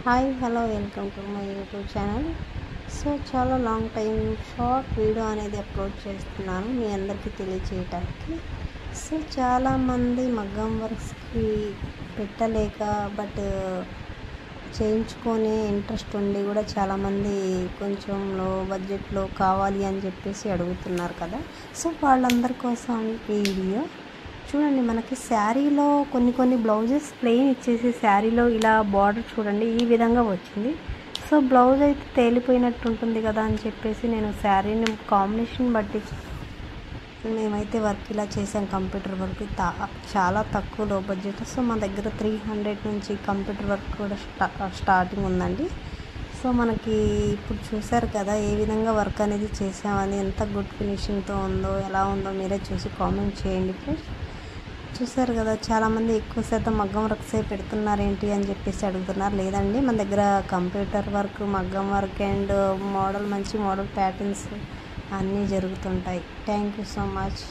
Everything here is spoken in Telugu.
Hi hello welcome to my YouTube channel. So చాలా లాంగ్ టైం షార్ట్ వీడియో అనేది అప్లోడ్ చేస్తున్నాను మీ అందరికీ తెలియచేయటానికి. సో చాలామంది మగ్గం వర్క్స్కి పెట్టలేక బట్ చేయించుకొని ఇంట్రెస్ట్ ఉండి కూడా చాలామంది కొంచెం లో బడ్జెట్లో కావాలి అని చెప్పేసి అడుగుతున్నారు కదా. సో వాళ్ళందరి కోసం ఈ వీడియో చూడండి. మనకి శారీలో కొన్ని బ్లౌజెస్ ప్లెయిన్ ఇచ్చేసి శారీలో ఇలా బార్డర్ చూడండి ఈ విధంగా వచ్చింది. సో బ్లౌజ్ అయితే తేలిపోయినట్టు ఉంటుంది కదా అని చెప్పేసి నేను శారీని కాంబినేషన్ బట్టి మేమైతే వర్క్ ఇలా చేసాం. కంప్యూటర్ వర్క్ చాలా తక్కువ లో బడ్జెట్. సో మా దగ్గర 300 నుంచి కంప్యూటర్ వర్క్ కూడా స్టార్టింగ్ ఉందండి. సో మనకి ఇప్పుడు చూసారు కదా ఏ విధంగా వర్క్ అనేది చేసామని, ఎంత గుడ్ ఫినిషింగ్తో ఉందో, ఎలా ఉందో మీరే చూసి కామెంట్ చేయండి ఫ్రెండ్స్. చూసారు కదా చాలామంది ఎక్కువ శాతం మగ్గం వర్క్సే పెడుతున్నారేంటి అని చెప్పేసి అడుగుతున్నారు. లేదండి, మన దగ్గర కంప్యూటర్ వర్క్, మగ్గం వర్క్ అండ్ మంచి మోడల్ ప్యాటర్న్స్ అన్నీ జరుగుతుంటాయి. Thank you so much.